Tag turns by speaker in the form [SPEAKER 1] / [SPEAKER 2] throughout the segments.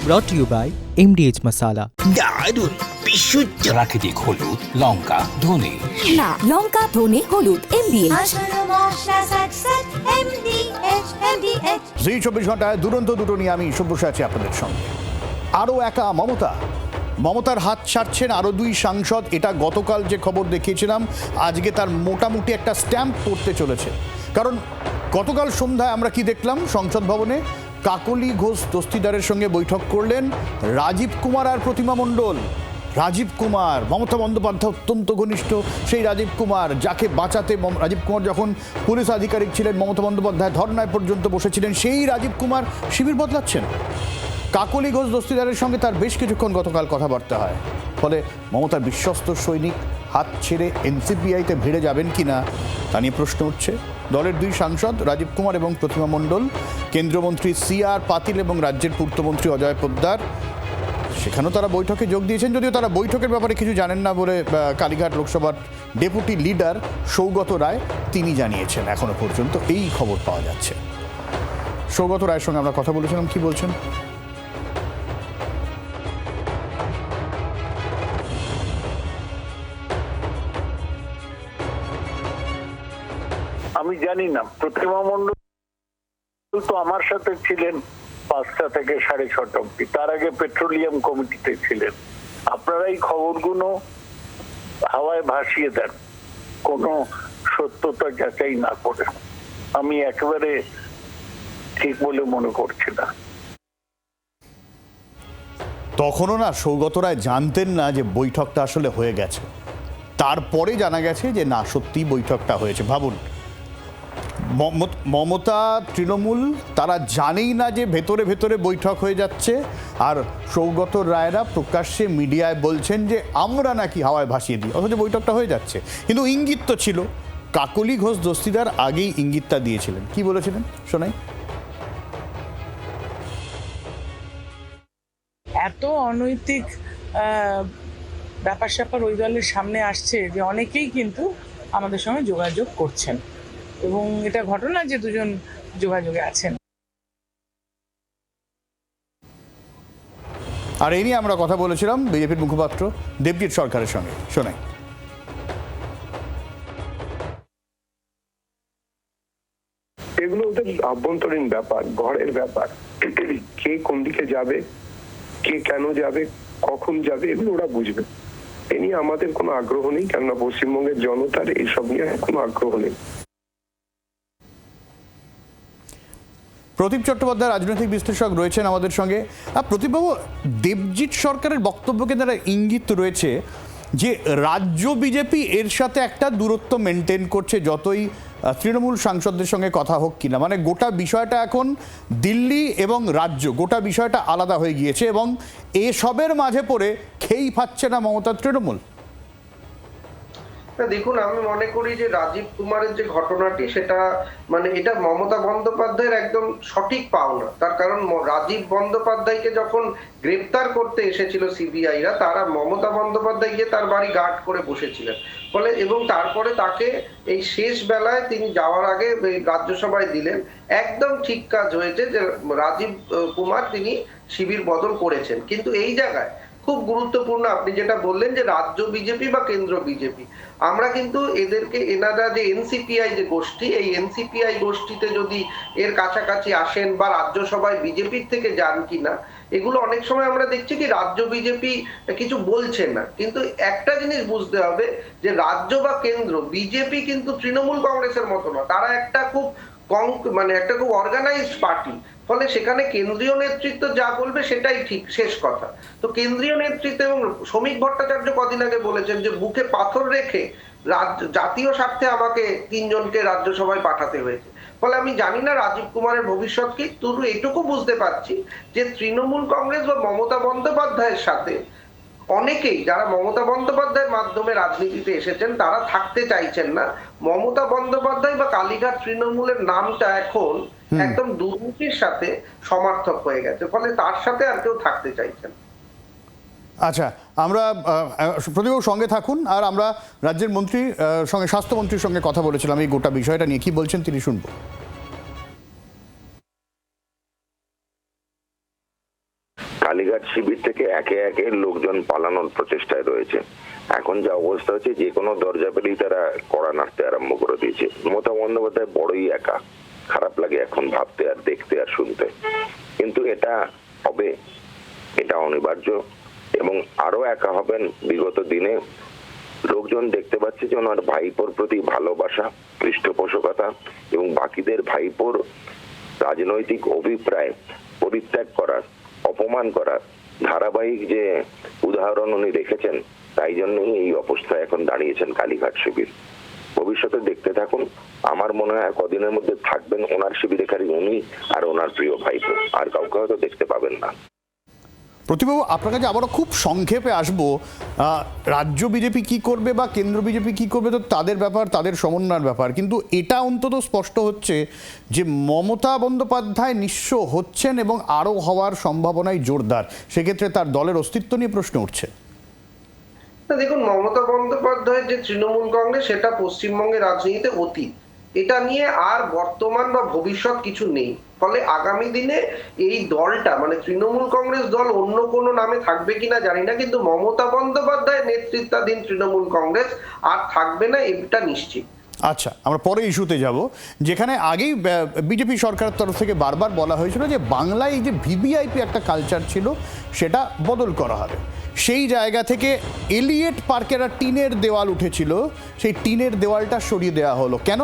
[SPEAKER 1] brought to you by MDH Masala.
[SPEAKER 2] দারুণ বিশুদ্ধ প্রাকৃতিক হলুদ, লঙ্কা, ধনে।
[SPEAKER 3] না, লঙ্কা, ধনে, হলুদ, MDH।
[SPEAKER 4] জি 24 ঘন্টায় দুরন্ত দুটো নিয়ে আমি সব্যসাচী আছি আপনাদের সঙ্গে। আরও একা মমতার হাত ছাড়ছেন আরও দুই সাংসদ। এটা গতকাল যে খবর দেখিয়েছিলাম, আজকে তার মোটামুটি একটা স্ট্যাম্প পড়তে চলেছে। কারণ গতকাল সন্ধ্যায় আমরা কি দেখলাম, সংসদ ভবনে কাকলি ঘোষ দস্তিদারের সঙ্গে বৈঠক করলেন রাজীব কুমার আর প্রতিমা মণ্ডল। রাজীব কুমার, মমতা বন্দ্যোপাধ্যায় অত্যন্ত ঘনিষ্ঠ সেই রাজীব কুমার, যাকে বাঁচাতে রাজীব কুমার যখন পুলিশ আধিকারিক ছিলেন, মমতা বন্দ্যোপাধ্যায় ধর্নায় পর্যন্ত বসেছিলেন, সেই রাজীব কুমার শিবির বদলাচ্ছেন। কাকলি ঘোষ দস্তিদারের সঙ্গে তার বেশ কিছুক্ষণ গতকাল কথাবার্তা হয়। ফলে মমতার বিশ্বস্ত সৈনিক হাত ছেড়ে এনসিপিআইতে ভিড়ে যাবেন কিনা তা নিয়ে প্রশ্ন উঠছে। দলের দুই সাংসদ রাজীব কুমার এবং প্রতিমা মণ্ডল, কেন্দ্রমন্ত্রী CR পাতিল এবং রাজ্যের পূর্তমন্ত্রী অজয় পোদ্দার, সেখানেও তারা বৈঠকে যোগ দিয়েছেন। যদিও তারা বৈঠকের ব্যাপারে কিছু জানেন না বলে কালীঘাট লোকসভার ডেপুটি লিডার সৌগত রায় তিনি জানিয়েছেন। এখনো পর্যন্ত এই খবর পাওয়া যাচ্ছে। সৌগত রায়ের সঙ্গে আমরা কথা বলেছিলাম, কি বলছেন?
[SPEAKER 5] আমি জানি না, প্রতিমা মণ্ডল তো আমার সাথে ছিলেন 5টা থেকে 6:30 অব্দি, তার আগে পেট্রোলিয়াম কমিটিতে ছিলেন। আপনারা এই খবরগুলো হাওয়ায় ভাসিয়ে দেন কোনো সত্যতা যাচাই না করে। আমি একেবারে ঠিক বলে মনে করছি না।
[SPEAKER 4] তখনও না সৌগত রায় জানতেন না যে বৈঠকটা আসলে হয়ে গেছে। তারপরে জানা গেছে যে না, সত্যি বৈঠকটা হয়েছে। ভাবুন, মমতা তৃণমূল তারা জানেই না যে ভেতরে ভেতরে বৈঠক হয়ে যাচ্ছে, আর সৌগত রায়রা প্রকাশ্যে মিডিয়ায় বলছেন যে আমরা নাকি হাওয়ায় ভাসিয়ে দিই, অথচ বৈঠকটা হয়ে যাচ্ছে। কিন্তু ইঙ্গিত তো ছিল। কাকলি ঘোষ দস্তিদার আগেই ইঙ্গিতটা দিয়েছিলেন। কি বলেছিলেন শোনাই।
[SPEAKER 6] এত অনৈতিক ব্যাপার স্যাপার ওই দলের সামনে আসছে যে অনেকেই কিন্তু আমাদের সঙ্গে যোগাযোগ করছেন, এবং এটা ঘটনা যে দুজন যোগাযোগে আছেন।
[SPEAKER 4] আর এই নিয়ে আমরা কথা বলেছিলাম বিজেপির মুখপাত্র দেবজিৎ সরকারের সঙ্গে, শোনাই।
[SPEAKER 7] এগুলো ওদের আভ্যন্তরীণ ব্যাপার, ঘরের ব্যাপার। কে কোন দিকে যাবে, কে কেন যাবে, কখন যাবে, এগুলো ওরা বুঝবে। এ নিয়ে আমাদের কোনো আগ্রহ নেই, কেননা পশ্চিমবঙ্গের জনতার এইসব নিয়ে কোনো আগ্রহ নেই।
[SPEAKER 4] প্রদীপ চট্টোপাধ্যায় রাজনৈতিক বিশ্লেষক রয়েছেন আমাদের সঙ্গে। প্রদীপবাবু, দেবজিৎ সরকারের বক্তব্যকে দ্বারা ইঙ্গিত রয়েছে যে রাজ্য বিজেপি এর সাথে একটা দূরত্ব মেনটেন করছে, যতই তৃণমূল সাংসদদের সঙ্গে কথা হোক কিনা। মানে গোটা বিষয়টা এখন দিল্লি এবং রাজ্য, গোটা বিষয়টা আলাদা হয়ে গিয়েছে, এবং এসবের মাঝে পড়ে খেই পাচ্ছে না মমতা তৃণমূল।
[SPEAKER 8] দেখুন, আমি মনে করি যে রাজীব কুমারের যে ঘটনাটি, সেটা মানে এটা মমতা বন্দ্যোপাধ্যায়ের একদম সঠিক পাওনা। তার কারণ রাজীব বন্দ্যোপাধ্যায়কে যখন গ্রেপ্তার করতে এসেছিল সিবিআইরা, তারা মমতা বন্দ্যোপাধ্যায় গিয়ে তার বাড়ি গার্ড করে বসেছিলেন। ফলে এবং তারপরে তাকে এই শেষ বেলায় তিনি যাওয়ার আগে রাজ্যসভায় দিলেন। একদম ঠিক কাজ হয়েছে যে রাজীব কুমার তিনি শিবির বদল করেছেন। কিন্তু এই জায়গায় খুব গুরুত্বপূর্ণ আপনি যেটা বললেন যে রাজ্য বিজেপি বা কেন্দ্র বিজেপি, আমরা কিন্তু এদেরকে এনারা যে এনসিপিআই যে গোষ্ঠী, এই এনসিপিআই গোষ্ঠীতে যদি এর কাছাকাছি আসেন বা রাজ্যসভায় বিজেপির থেকে যান কিনা, এগুলো অনেক সময় আমরা দেখছি কি রাজ্য বিজেপি কিছু বলছে না। কিন্তু একটা জিনিস বুঝতে হবে যে রাজ্য বা কেন্দ্র বিজেপি কিন্তু তৃণমূল কংগ্রেসের মতো না, তারা একটা খুব মানে একটা খুব অর্গানাইজড পার্টি। ফলে সেখানে কেন্দ্রীয় নেতৃত্ব যা বলবে সেটাই ঠিক, শেষ কথা। তো কেন্দ্রীয় নেতৃত্ব, এবং শ্রমিক ভট্টাচার্য কদিন আগে বলেছেন যে বুকে পাথর রেখে জাতীয় স্বার্থে আমাকে 3 জনকে রাজ্যসভায় পাঠাতে হয়েছে। ফলে আমি জানি না রাজীব কুমারের ভবিষ্যৎ কি, শুধু এটুকু বুঝতে পারছি যে তৃণমূল কংগ্রেস বা মমতা বন্দ্যোপাধ্যায়ের সাথে অনেকেই, যারা মমতা বন্দ্যোপাধ্যায়ের মাধ্যমে রাজনীতিতে এসেছেন, তারা থাকতে চাইছেন না। মমতা বন্দ্যোপাধ্যায় বা কালীঘাট তৃণমূলের নামটা এখন একদম দুর্নীতির সাথে সমার্থক হয়ে গেছে, ফলে তার সাথে আর কেউ থাকতে চাইছেন।
[SPEAKER 4] আচ্ছা, আমরা প্রদীপবাবু সঙ্গে থাকুন। আর আমরা রাজ্যের মন্ত্রী সঙ্গে স্বাস্থ্যমন্ত্রীর সঙ্গে কথা বলেছিলাম এই গোটা বিষয়টা নিয়ে। কি বলছেন তিনি শুনবো।
[SPEAKER 9] কালীঘাট শিবির থেকে একে একে লোকজন পালানোর প্রচেষ্টায় রয়েছে। এখন যা অবস্থা হচ্ছে, যে কোনো দরজা পেলেই তারা কড়া নাড়তে আরম্ভ করে দিয়েছে। মমতা বন্দ্যোপাধ্যায় বড়ই একা, খারাপ লাগে এখন ভাবতে আর দেখতে আর শুনতে, কিন্তু এটা হবে, এটা অনিবার্য। এবং আরো একা হবেন বিগত দিনে। লোকজন দেখতে পাচ্ছে যে ওনার ভাইপোর প্রতি ভালোবাসা, পৃষ্ঠপোষকতা এবং বাকিদের ভাইপোর রাজনৈতিক অভিপ্রায় পরিত্যাগ করার, অপমান করার ধারাবাহিক যে উদাহরণ উনি রেখেছেন, তাই জন্যই এই অবস্থায় এখন দাঁড়িয়েছেন কালীঘাট শিবির। ভবিষ্যতে দেখতে থাকুন, আমার মনে হয় কদিনের মধ্যে থাকবেন ওনার শিবিরে খালি উনি আর ওনার প্রিয় ভাইপো, আর কাউকে হয়তো দেখতে পাবেন না।
[SPEAKER 4] প্রতিবাবু, আপনার কাছে আবারও খুব সংক্ষেপে আসবো। রাজ্য বিজেপি কি করবে বা কেন্দ্র বিজেপি কি করবে তো তাদের ব্যাপার, তাদের সমন্বয়ের ব্যাপার, কিন্তু এটা অন্তত স্পষ্ট হচ্ছে যে মমতা বন্দ্যোপাধ্যায় নিঃস্ব হচ্ছেন এবং আরও হওয়ার সম্ভাবনাই জোরদার। সেক্ষেত্রে তার দলের অস্তিত্ব নিয়ে প্রশ্ন উঠছে।
[SPEAKER 8] দেখুন, মমতা বন্দ্যোপাধ্যায়ের যে তৃণমূল কংগ্রেস, সেটা পশ্চিমবঙ্গের রাজনীতিতে অতীত। এটা নিয়ে আর বর্তমান বা ভবিষ্যৎ কিছু নেই। ফলে আগামী দিনে এই দলটা, মানে তৃণমূল কংগ্রেস দল অন্য কোনো নামে থাকবে কিনা জানি না, কিন্তু মমতা বন্দ্যোপাধ্যায়ের নেতৃত্বাধীন তৃণমূল কংগ্রেস আর থাকবে না, এটা নিশ্চিত।
[SPEAKER 4] আচ্ছা, আমরা পরে ইস্যুতে যাব, যেখানে আগেই বিজেপি সরকারের তরফ থেকে বারবার বলা হয়েছিল যে বাংলায় এই যে ভিভিআইপি একটা কালচার ছিল সেটা বদল করা হবে। সেই জায়গা থেকে এলিয়েট পার্কের টিনের দেওয়াল উঠেছিল, সেই টিনের দেওয়ালটা সরিয়ে দেওয়া হলো। কেন?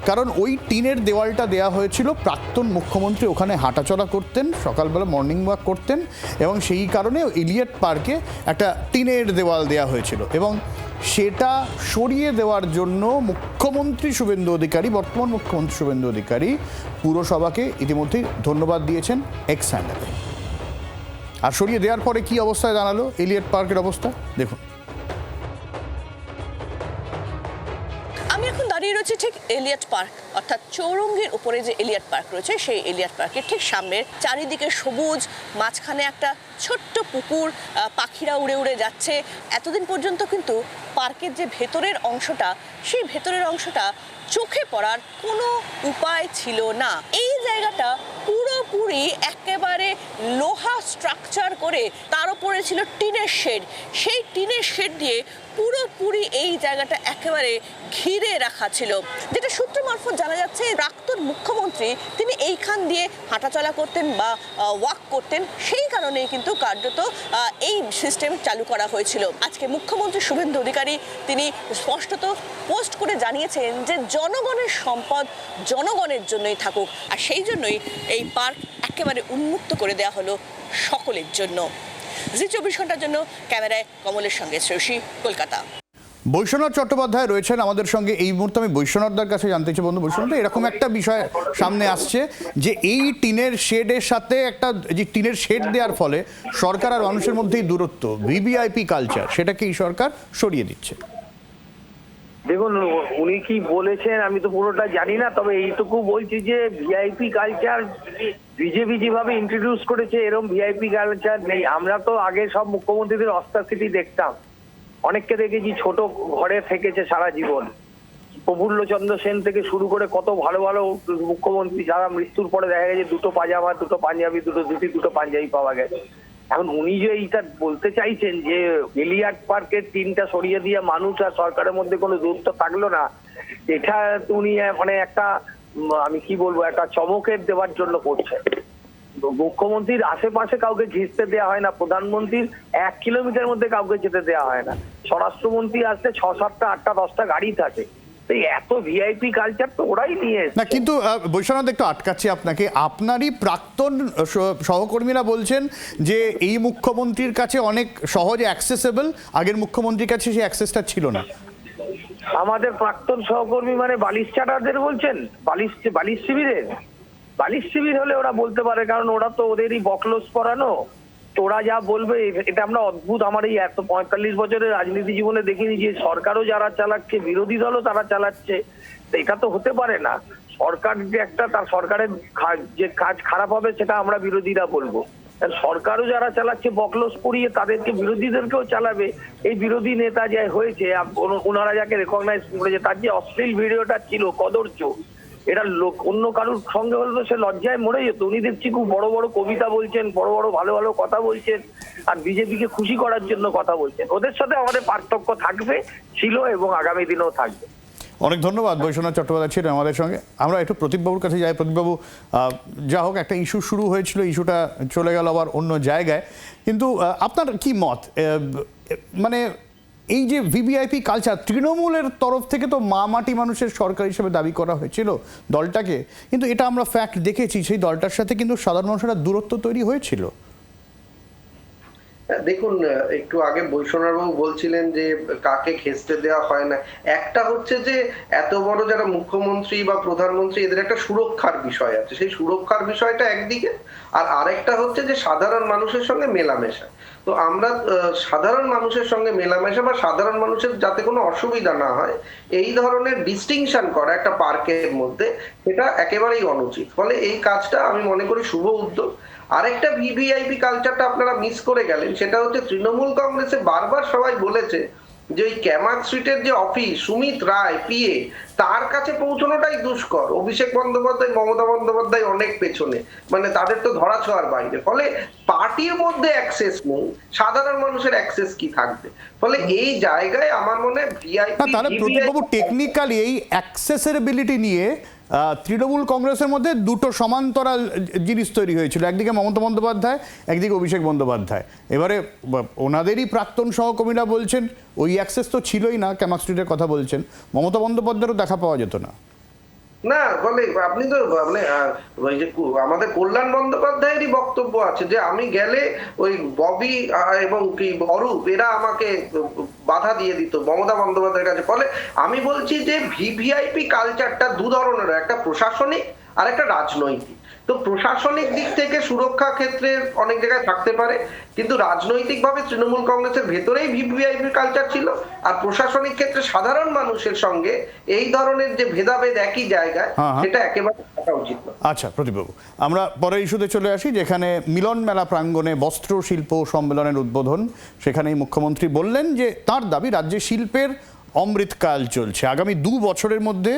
[SPEAKER 4] কারণ ওই টিনের দেওয়ালটা দেওয়া হয়েছিল, প্রাক্তন মুখ্যমন্ত্রী ওখানে হাঁটাচলা করতেন, সকালবেলা মর্নিং ওয়াক করতেন, এবং সেই কারণে এলিয়েট পার্কে একটা টিনের দেওয়াল দেওয়া হয়েছিল। এবং সেটা সরিয়ে দেওয়ার জন্য মুখ্যমন্ত্রী শুভেন্দু অধিকারী, বর্তমান মুখ্যমন্ত্রী শুভেন্দু অধিকারী পুরসভাকে ইতিমধ্যেই ধন্যবাদ দিয়েছেন এক্স হ্যান্ডেলে। আর সরিয়ে দেওয়ার পরে কি অবস্থায় দাঁড়ালো এলিয়েট পার্কের অবস্থা দেখুন।
[SPEAKER 10] আমি এখন দাঁড়িয়ে রয়েছি ঠিক এলিয়ট পার্ক, অর্থাৎ চৌরঙ্গীর উপরে যে এলিয়ট পার্ক রয়েছে সেই এলিয়ট পার্কের ঠিক সামনে। চারিদিকে সবুজ, মাঝখানে একটা ছোট্ট পুকুর, পাখিরা উড়ে উড়ে যাচ্ছে। এতদিন পর্যন্ত কিন্তু পার্কের যে ভেতরের অংশটা, সেই ভেতরের অংশটা চোখে পড়ার কোনো উপায় ছিল না। এই জায়গাটা পুরোপুরি একেবারে লোহা স্ট্রাকচার করে, তার উপরে ছিল টিনের শেড। সেই টিনের শেড দিয়ে পুরোপুরি এই জায়গাটা একেবারে ঘিরে রাখা ছিল। যেটা সূত্র মারফত জানা যাচ্ছে, প্রাক্তন মুখ্যমন্ত্রী তিনি এইখান দিয়ে হাঁটাচলা করতেন বা ওয়াক করতেন, সেই কারণেই কিন্তু কার্যত এই সিস্টেম চালু করা হয়েছিল। আজকে মুখ্যমন্ত্রী শুভেন্দু অধিকারী তিনি স্পষ্টত পোস্ট করে জানিয়েছেন যে জনগণের সম্পদ জনগণের জন্যই থাকুক, আর সেই জন্যই এই পার্ক একেবারে উন্মুক্ত করে দেওয়া হলো সকলের জন্য। জি 24 ঘন্টার জন্য ক্যামেরায় কমলের সঙ্গে শ্রেয়সী, কলকাতা।
[SPEAKER 4] বৈশ্বনাথ চট্টোপাধ্যায় রয়েছেন আমাদের সঙ্গে এই মুহূর্তে। আমি বৈশ্বনাথদার কাছে জানতে চাই, বন্ধু বৈশ্বনাথ, এরকম একটা বিষয় সামনে আসছে যে এই টিনের শেডের সাথে একটা যে টিনের শেড দেওয়ার ফলে সরকার আর মানুষের মধ্যেই দূরত্ব, ভিভিআইপি কালচার, সেটাকে এই সরকার সরিয়ে দিচ্ছে।
[SPEAKER 11] দেখুন, উনি কি বলেছেন আমি তো পুরোটা জানি না, তবে এইটুকু বলছি যে ভিআইপি কালচার বিজেপি যেভাবে ইন্ট্রোডিউস করেছে, এরকম ভিআইপি কালচার নেই। আমরা তো আগে সব মুখ্যমন্ত্রীদের অস্তাস্থিতি দেখতাম, অনেককে দেখেছি ছোট ঘরে থেকেছে সারা জীবন। প্রফুল্ল চন্দ্র সেন থেকে শুরু করে কত ভালো ভালো মুখ্যমন্ত্রী যারা মৃত্যুর পরে দেখা গেছে দুটো পাজামা, দুটো পাঞ্জাবি, দুটো ধুতি, দুটো পাঞ্জাবি পাওয়া গেছে। এখন উনি যে এইটা বলতে চাইছেন যে এলিয়ট পার্কের টিনটা সরিয়ে দিয়ে মানুষ আর সরকারের মধ্যে কোনো দূরত্ব থাকলো না, এটা উনি মানে একটা, আমি কি বলবো, একটা চমকের দেওয়ার জন্য করছে। মুখ্যমন্ত্রীর আশেপাশে কাউকে ঘিরতে দেওয়া হয় না, প্রধানমন্ত্রীর 1 কিলোমিটার মধ্যে কাউকে যেতে দেওয়া হয় না, স্বরাষ্ট্রমন্ত্রী আসতে 6, 7, 8, 10টা গাড়ি থাকে। এত ভিআইপি কালচার তো ওরাই নিয়ে
[SPEAKER 4] না। কিন্তু বৈশ্বনাথ, একটু আটকাচ্ছি আপনাকে, আপনারই প্রাক্তন সহকর্মীরা বলছেন যে এই মুখ্যমন্ত্রীর কাছে অনেক সহজে অ্যাক্সেসেবল, আগের মুখ্যমন্ত্রীর কাছে সেই অ্যাক্সেসটা ছিল না।
[SPEAKER 11] আমাদের প্রাক্তন সহকর্মী মানে বালিশ চাটারদের বলছেন? বালিশ শিবিরের? বালিশ শিবির হলে ওরা বলতে পারে, কারণ ওরা তো ওদেরই বকলস পরানো। তো ওরা যা বলবে এটা আমরা অদ্ভুত, আমার এই 45 বছরের রাজনীতি জীবনে দেখিনি যে সরকারও যারা চালাচ্ছে, বিরোধী দলও তারা চালাচ্ছে। এটা তো হতে পারে না। সরকার যে একটা, তার সরকারের যে কাজ খারাপ হবে সেটা আমরা বিরোধীরা বলবো। সরকারও যারা চালাচ্ছে বকলস পরিয়ে তাদেরকে, বিরোধীদেরকেও চালাবে। এই বিরোধী নেতা যা হয়েছে, ওনারা যাকে রেকগনাইজ করেছে, তার যে অশ্লীল ভিডিওটা ছিল কদর্য, এটা লোক অন্য কারুর সঙ্গে হলে তো সে লজ্জায় মরে যেত। উনি দেখছি খুব বড় বড় কবিতা বলছেন, বড় বড় ভালো ভালো কথা বলছেন, আর বিজেপিকে খুশি করার জন্য কথা বলছেন। ওদের সাথে আমাদের পার্থক্য থাকবে, ছিল এবং আগামী দিনেও থাকবে।
[SPEAKER 4] অনেক ধন্যবাদ। বৈশ্বনাথ চট্টোপাধ্যায় ছিলেন আমাদের সঙ্গে। আমরা একটু প্রদীপবাবুর কাছে যাই। প্রদীপবাবু, যা হোক, একটা ইস্যু শুরু হয়েছিল, ইস্যুটা চলে গেল আবার অন্য জায়গায়, কিন্তু আপনার কি মত? মানে এই যে ভিভিআইপি কালচার, তৃণমূলের তরফ থেকে তো মা মাটি মানুষের সরকার হিসেবে দাবি করা হয়েছিল দলটাকে, কিন্তু এটা আমরা ফ্যাক্ট দেখেছি সেই দলটার সাথে কিন্তু সাধারণ মানুষের দূরত্ব তৈরি হয়েছিল।
[SPEAKER 8] দেখুন, একটু আগে বৈশ্বনাথবাবু বলছিলেন যে কাকে খেসতে দেওয়া হয় না। একটা হচ্ছে যে এত বড় যারা মুখ্যমন্ত্রী বা প্রধানমন্ত্রী, এদের একটা সুরক্ষার বিষয় আছে, সেই সুরক্ষার বিষয়টা একদিকে, আর আরেকটা হচ্ছে যে সাধারণ মানুষের সঙ্গে মেলামেশা। তো আমরা সাধারণ মানুষের সঙ্গে মেলামেশা বা সাধারণ মানুষের যাতে কোনো অসুবিধা না হয় এই ধরনের ডিস্টিংশন করা একটা পার্কের মধ্যে, এটা একেবারেই অনুচিত। ফলে এই কাজটা আমি মনে করি শুভ উদ্যোগ। আরেকটা ভিভিআইপি কালচারটা আপনারা মিস করে গেলেন, সেটা হচ্ছে তৃণমূল কংগ্রেসে বারবার সবাই বলেছে যে ওই ক্যামাক স্ট্রিটের যে অফিস, সুমিত রায় পিএ, তার কাছে পৌঁছানোটাই দুষ্কর। অভিষেক বন্দ্যোপাধ্যায়, মমতা বন্দ্যোপাধ্যায় অনেক পেছনে, মানে তাদের তো ধরা ছোঁয়ার বাইরে। ফলে পার্টির মধ্যে অ্যাক্সেস নেই, সাধারণ মানুষের অ্যাক্সেস কি থাকবে? ফলে এই জায়গায় আমার মনে হয় ভিআইপি,
[SPEAKER 4] তাহলে প্রদীপবাবু, টেকনিক্যালি এই অ্যাক্সেসিবিলিটি নিয়ে তৃণমূল কংগ্রেসের মধ্যে দুটো সমান্তরাল জিনিস তৈরি হয়েছিল, একদিকে মমতা বন্দ্যোপাধ্যায়, একদিকে অভিষেক বন্দ্যোপাধ্যায়। এবারে ওনাদেরই প্রাক্তন সহকর্মীরা বলছেন ওই অ্যাক্সেস তো ছিলই না, ক্যামাক স্ট্রিটের কথা বলছেন, মমতা বন্দ্যোপাধ্যায়েরও দেখা পাওয়া যেত না।
[SPEAKER 8] না, বলে আপনি তো মানে ওই যে আমাদের কল্যাণ বন্দ্যোপাধ্যায়েরই বক্তব্য আছে যে আমি গেলে ওই ববি এবং কি অরূপ এরা আমাকে বাধা দিয়ে দিত মমতা বন্দ্যোপাধ্যায়ের কাছে। ফলে আমি বলছি যে ভিভিআইপি কালচারটা দু ধরনের, একটা প্রশাসনিক আর একটা রাজনৈতিক। তো প্রশাসনিক দিক থেকে সুরক্ষা ক্ষেত্রে অনেক জায়গায় থাকতে পারে, কিন্তু রাজনৈতিকভাবে তৃণমূল কংগ্রেসের ভেতরেই ভিভিআইপি কালচার ছিল, আর প্রশাসনিক ক্ষেত্রে সাধারণ মানুষের সঙ্গে এই ধরনের যে ভেদাভেদ একই জায়গায়, সেটা একেবারে থাকা উচিত না।
[SPEAKER 4] আচ্ছা প্রদীপবাবু, আমরা পরের ইস্যুতে চলে আসি, যেখানে মিলন মেলা প্রাঙ্গণে বস্ত্র শিল্প সম্মেলনের উদ্বোধন। সেখানেই মুখ্যমন্ত্রী বললেন যে তার দাবি রাজ্যে শিল্পের অমৃতকাল চলছে, আগামী 2 বছরের মধ্যে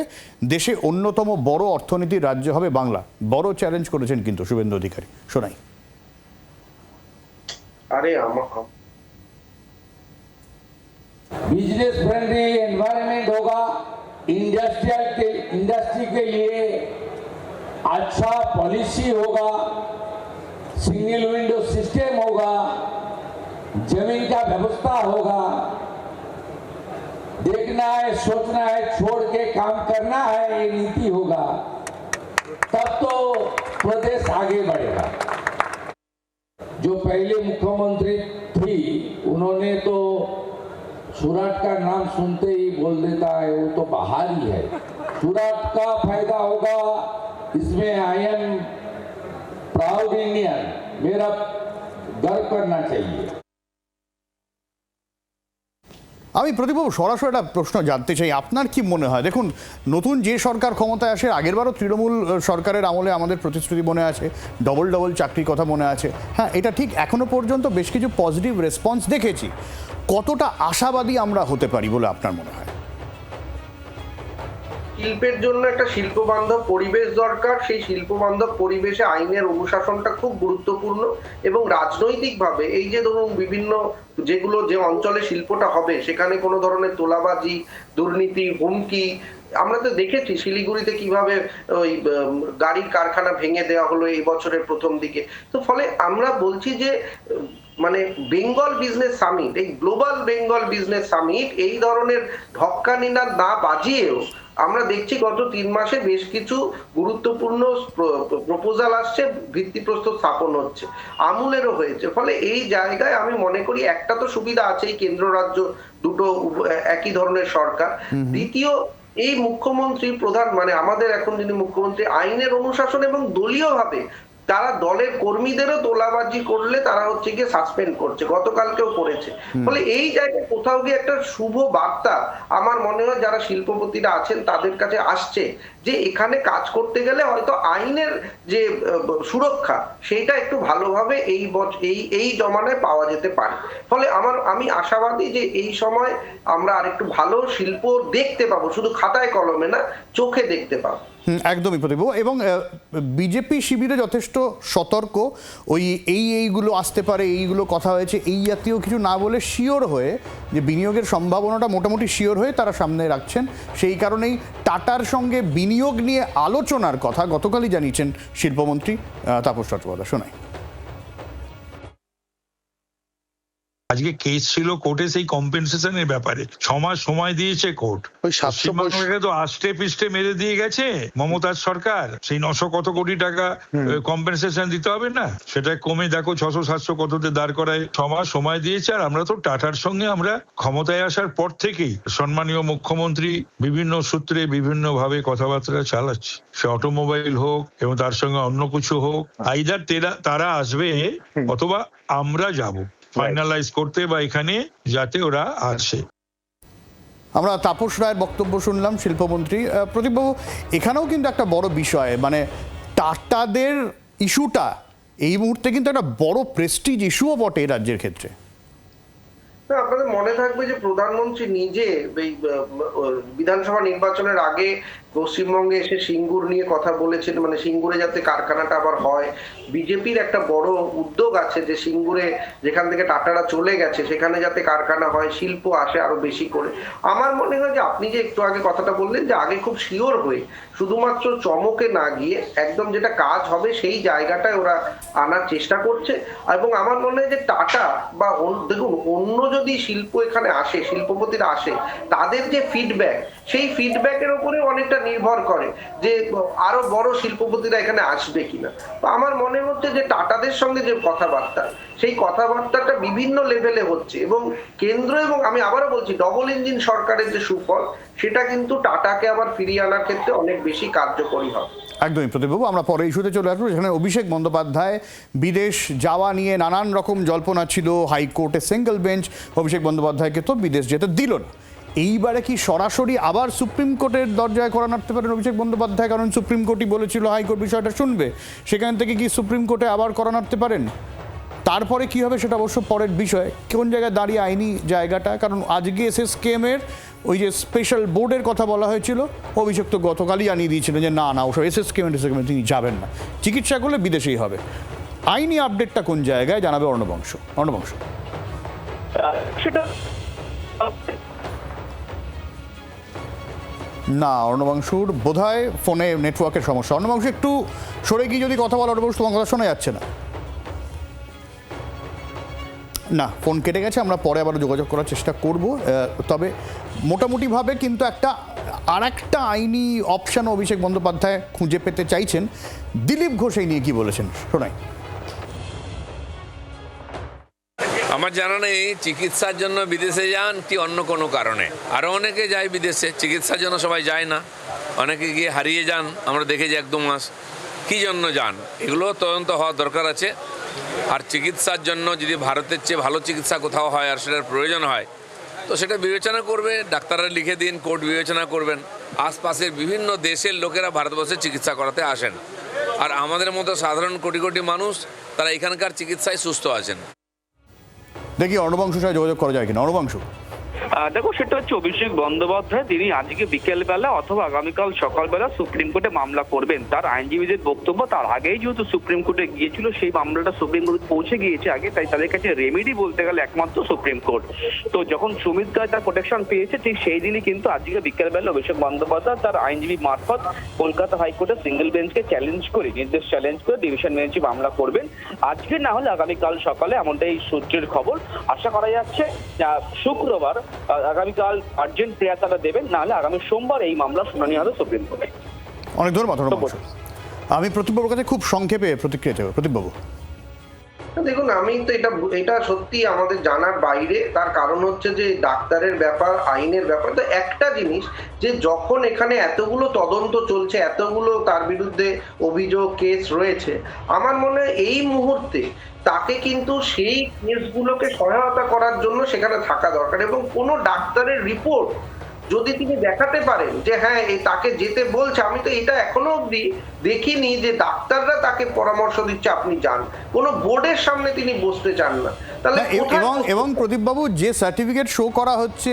[SPEAKER 4] দেশে অন্যতম বড় অর্থনীতির রাজ্য হবে বাংলা। বড় চ্যালেঞ্জ করেছেন কিন্তু শুভেন্দু অধিকারী, শোনাই।
[SPEAKER 8] अरे
[SPEAKER 12] बिजनेस फ्रेंडली एनवायरनमेंट होगा, इंडस्ट्री के लिए अच्छा पॉलिसी होगा, सिंगल विंडो सिस्टम होगा, जमीन का व्यवस्था होगा। देखना है, सोचना है, छोड़ के काम करना है, ये नीति होगा, तब तो प्रदेश आगे बढ़ेगा। जो पहले मुख्यमंत्री थी उन्होंने तो सूरत का नाम सुनते ही बोल देता है वो तो बाहर ही है। सूरत का फायदा होगा इसमें, आई एम प्राउड इंडियन, मेरा गर्व करना चाहिए।
[SPEAKER 4] আমি প্রদীপবাবু সরাসরি একটা প্রশ্ন জানতে চাই, আপনার কি মনে হয়? দেখুন, নতুন যে সরকার ক্ষমতায় আসে, আগেরবারও তৃণমূল সরকারের আমলে আমাদের প্রতিশ্রুতি মনে আছে, ডবল চাকরির কথা মনে আছে। হ্যাঁ, এটা ঠিক, এখনো পর্যন্ত বেশ কিছু পজিটিভ রেসপন্স দেখেছি। কতটা আশাবাদী আমরা হতে পারি বলে আপনার মনে হয়?
[SPEAKER 8] শিল্পের জন্য একটা শিল্প বান্ধব পরিবেশ দরকার। সেই শিল্প বান্ধব পরিবেশে আইনের অনুশাসনটা খুব গুরুত্বপূর্ণ, এবং রাজনৈতিকভাবে এই যে ধরুন বিভিন্ন যেগুলো যে অঞ্চলে শিল্পটা হবে সেখানে কোনো ধরনের তোলাবাজি, দুর্নীতি, হুমকি, আমরা তো দেখেছি শিলিগুড়িতে কিভাবে ওই গাড়ির কারখানা ভেঙে দেওয়া হলো এই বছরের প্রথম দিকে। তো ফলে আমরা বলছি যে মানে বেঙ্গল বিজনেস সামিট, এই গ্লোবাল বেঙ্গল বিজনেস সামিট এই ধরনের ঢক্কানি না বাজিয়েও আমরা দেখছি গত 3 মাসে বেশ কিছু গুরুত্বপূর্ণ প্রপোজাল আসছে, ভিত্তিপ্রস্তর স্থাপন হচ্ছে, আমুলেরও হয়েছে। ফলে এই জায়গায় আমি মনে করি একটা তো সুবিধা আছে, কেন্দ্র রাজ্য দুটো একই ধরনের সরকার। দ্বিতীয়, এই মুখ্যমন্ত্রী প্রধান মানে আমাদের এখন যিনি মুখ্যমন্ত্রী, আইনের অনুশাসন এবং দলীয়ভাবে তারা দলের কর্মীদেরও তোলাবাজি করলে তারা হচ্ছে গিয়ে সাসপেন্ড করছে, গতকালকেও করেছে। ফলে এই জায়গায় কোথাও গিয়ে একটা শুভ বার্তা আমার মনে হয় যারা শিল্পপতিরা আছেন তাদের কাছে আসছে, যে এখানে কাজ করতে গেলে হয়তো আইনের যে সুরক্ষা সেইটা একটু ভালোভাবে এই জমানায় পাওয়া যেতে পারে। ফলে আমি আশাবাদী যে এই সময় আমরা আরেকটু ভালো শিল্প দেখতে পাবো, শুধু খাতায় কলমে না, চোখে দেখতে পাবো।
[SPEAKER 4] একদমই প্রতিবাবু। এবং বিজেপি শিবিরে যথেষ্ট সতর্ক, এইগুলো আসতে পারে, এইগুলো কথা হয়েছে, এই জাতীয় কিছু না বলে শিওর হয়ে, যে বিনিয়োগের সম্ভাবনাটা মোটামুটি শিওর হয়ে তারা সামনে রাখছেন। সেই টাটার সঙ্গে বিনিয়োগ নিয়ে আলোচনার কথা গতকালই জানিয়েছেন শিল্পমন্ত্রী তাপস চট্টোপাধ্যায়। শোনাই।
[SPEAKER 13] আজকে কেস ছিল কোর্টে সেই কম্পেনসেশনের ব্যাপারে, 6 মাস সময় দিয়েছে কোর্ট। পশ্চিমবঙ্গকে তো আষ্টে পিষ্টে মেরে দিয়ে গেছে মমতার সরকার। সেই 900 কত কোটি টাকা কম্পেনসেশন দিতে হবে না, সেটা কমে দেখো 600-700 কততে দাঁড় করায় 6 মাস সময় দিয়েছে। আর আমরা তো টাটার সঙ্গে আমরা ক্ষমতায় আসার পর থেকেই সম্মানীয় মুখ্যমন্ত্রী বিভিন্ন সূত্রে বিভিন্ন ভাবে কথাবার্তা চালাচ্ছে, সে অটোমোবাইল হোক এবং তার সঙ্গে অন্য কিছু হোক। আইদার তারা আসবে অথবা আমরা যাব ফাইনালাইজ করতে বা এখানে যাতে ওরা আসে।
[SPEAKER 4] আমরা তাপস রায়ের বক্তব্য শুনলাম, শিল্পমন্ত্রী। প্রদীপবাবু, এখানেও কিন্তু একটা বড় বিষয়, মানে টাটাদের ইস্যুটা এই মুহূর্তে কিন্তু একটা বড় প্রেস্টিজ ইস্যুও বটে রাজ্যের ক্ষেত্রে।
[SPEAKER 8] আপনাদের মনে থাকবে যে প্রধানমন্ত্রী নিজে এই বিধানসভা নির্বাচনের আগে পশ্চিমবঙ্গে এসে সিঙ্গুর নিয়ে কথা বলেছেন, মানে সিঙ্গুরে যাতে কারখানাটা আবার হয়। বিজেপির একটা বড় উদ্যোগ আছে যে সিঙ্গুরে যেখান থেকে টাটারা চলে গেছে সেখানে যাতে কারখানা হয়, শিল্প আসে আরো বেশি করে। আমার মনে হয় যে আপনি যে একটু আগে কথাটা বললেন যে আগে খুব শিওর হয়ে শুধুমাত্র চমকে না গিয়ে একদম যেটা কাজ হবে সেই জায়গাটায় ওরা আনার চেষ্টা করছে। এবং আমার মনে হয় যে টাটা বা দেখুন অন্য যদি শিল্প এখানে আসে, শিল্পপতিরা আসে, তাদের যে ফিডব্যাক, সেই ফিডব্যাকের উপরে অনেকটা নির্ভর করে যে আরো বড় শিল্পপতিরা এখানে আসবে কিনা। তো আমার মনে হচ্ছে যে টাটাদের সঙ্গে যে কথাবার্তা, সেই কথাবার্তাটা বিভিন্ন লেভেলে হচ্ছে এবং কেন্দ্র এবং আমি আবারও বলছি ডবল ইঞ্জিন সরকারের যে সুফল, সেটা কিন্তু টাটাকে আবার ফিরিয়ে আনার ক্ষেত্রে অনেক বেশি কার্যকরী হবে।
[SPEAKER 4] একদমই প্রদীপবাবু, আমরা পরে ইস্যুতে চলে আসবো, যেখানে অভিষেক বন্দ্যোপাধ্যায় বিদেশ যাওয়া নিয়ে নানান রকম জল্পনা ছিল। হাইকোর্টে সিঙ্গেল বেঞ্চ অভিষেক বন্দ্যোপাধ্যায়কে তো বিদেশ যেতে দিল না। এইবারে কি সরাসরি আবার সুপ্রিম কোর্টের দরজায় করা নাড়তে পারেন অভিষেক বন্দ্যোপাধ্যায়? কারণ সুপ্রিম কোর্টই বলেছিল হাইকোর্ট বিষয়টা শুনবে, সেখান থেকে কি সুপ্রিম কোর্টে আবার করা নাড়তে পারেন? তারপরে কি হবে সেটা অবশ্য পরের বিষয়, কোন জায়গায় দাঁড়িয়ে আইনি জায়গাটা। কারণ আজকে SSKM-এর ওই যে স্পেশাল বোর্ডের কথা বলা হয়েছিল, অভিষেক তো গতকালই জানিয়ে দিয়েছিলেন যে না ওসব SSKM তিনি যাবেন না, চিকিৎসা করলে বিদেশেই হবে। আইনি আপডেটটা কোন জায়গায় জানাবে অর্ণবংশ।
[SPEAKER 11] সেটা
[SPEAKER 4] না, অর্ণবাংশুর বোধহয় ফোনে নেটওয়ার্কের সমস্যা। অর্ণবাংশু একটু সরে গিয়ে যদি কথা বলা, অর্ণবাংশু তোমার কথা শোনা যাচ্ছে না, ফোন কেটে গেছে। আমরা পরে আবার যোগাযোগ করার চেষ্টা করব। তবে মোটামুটিভাবে কিন্তু আরেকটা আইনি অপশান অভিষেক বন্দ্যোপাধ্যায় খুঁজে পেতে চাইছেন। দিলীপ ঘোষ এই নিয়ে কি বলেছেন শোনাই।
[SPEAKER 14] আমার জানা নেই চিকিৎসার জন্য বিদেশে যান কি অন্য কোনো কারণে। আরও অনেকে যায় বিদেশে চিকিৎসার জন্য, সবাই যায় না, অনেকে গিয়ে হারিয়ে যান, আমরা দেখেছি 1-2 মাস। কী জন্য যান এগুলো তদন্ত হওয়া দরকার আছে। আর চিকিৎসার জন্য যদি ভারতের চেয়ে ভালো চিকিৎসা কোথাও হয় আর সেটার প্রয়োজন হয় তো সেটা বিবেচনা করবে, ডাক্তাররা লিখে দিন, কোর্ট বিবেচনা করবেন। আশপাশের বিভিন্ন দেশের লোকেরা ভারতবর্ষে চিকিৎসা করাতে আসেন, আর আমাদের মতো সাধারণ কোটি কোটি মানুষ তারা এখানকার চিকিৎসায় সুস্থ আছেন।
[SPEAKER 4] দেখি অর্ণবাংশুর সাথে যোগাযোগ করা যায় কিনা। অর্ণবাংশু,
[SPEAKER 11] দেখো সেটা হচ্ছে অভিষেক বন্দ্যোপাধ্যায় তিনি আজকে বিকেলবেলা অথবা আগামীকাল সকালবেলা সুপ্রিম কোর্টে মামলা করবেন। তার আইনজীবীদের বক্তব্য তার আগেই যেহেতু সুপ্রিম কোর্টে গিয়েছিল, সেই মামলাটা সুপ্রিম কোর্টে পৌঁছে গিয়েছে আগে, তাই তাদের কাছে রেমেডি বলতে গেলে একমাত্র সুপ্রিম কোর্ট। তো যখন সুমিত রায় তার প্রোটেকশন পেয়েছে ঠিক সেই দিনই কিন্তু আজকে বিকেলবেলা অভিষেক বন্দ্যোপাধ্যায় তার আইনজীবী মারফত কলকাতা হাইকোর্টের সিঙ্গেল বেঞ্চকে নির্দেশ চ্যালেঞ্জ করে ডিভিশন বেঞ্চে মামলা করবেন। আজকে না হলে আগামীকাল সকালে, এমনটাই সূত্রের খবর। আশা করা যাচ্ছে শুক্রবার আগামীকাল আর্জেন্ট প্রেয়ার তারা দেবেন, না হলে আগামী সোমবার এই মামলা শুনানি হবে সুপ্রিম কোর্টে।
[SPEAKER 4] অনেক ধন্যবাদ। আমি প্রদীপবাবুর কাছে খুব সংক্ষেপে প্রতিক্রিয়া চাই। প্রদীপবাবু,
[SPEAKER 8] দেখুন আমি তো এটা সত্যি আমাদের জানার বাইরে। তার কারণ হচ্ছে যে ডাক্তারের ব্যাপার, আইনের ব্যাপার। তো একটা জিনিস যে যখন এখানে এতগুলো তদন্ত চলছে, এতগুলো তার বিরুদ্ধে অভিযোগ কেস রয়েছে, আমার মনে হয় এই মুহূর্তে তাকে কিন্তু সেই কেসগুলোকে সহায়তা করার জন্য সেখানে থাকা দরকার। এবং কোনো ডাক্তারের রিপোর্ট যদি তিনি দেখাতে পারেন যে হ্যাঁ তাকে যেতে বলছে, আমি তো এটা এখনো অব্দি দেখিনি যে ডাক্তাররা তাকে পরামর্শ দিচ্ছে আপনি যান, কোনো বোর্ডের সামনে তিনি বসতে চান না, তাহলে
[SPEAKER 4] এবং প্রদীপবাবু যে সার্টিফিকেট শো করা হচ্ছে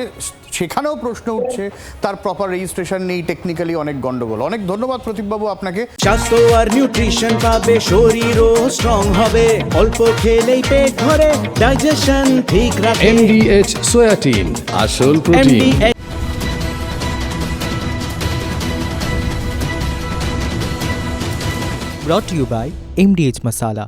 [SPEAKER 4] সেখানেও প্রশ্ন উঠছে তার প্রপার রেজিস্ট্রেশন নেই, টেকনিক্যালি অনেক গন্ডগোল। অনেক ধন্যবাদ প্রদীপবাবু আপনাকে।
[SPEAKER 15] স্বাস্থ্য আর নিউট্রিশন পাবে, শরীরও স্ট্রং হবে, অল্প খেলেই পেট ভরে, ডাইজেশন ঠিক রাখে।
[SPEAKER 16] MDH সোয়াটিন, আসল protein.
[SPEAKER 1] brought to you by MDH Masala.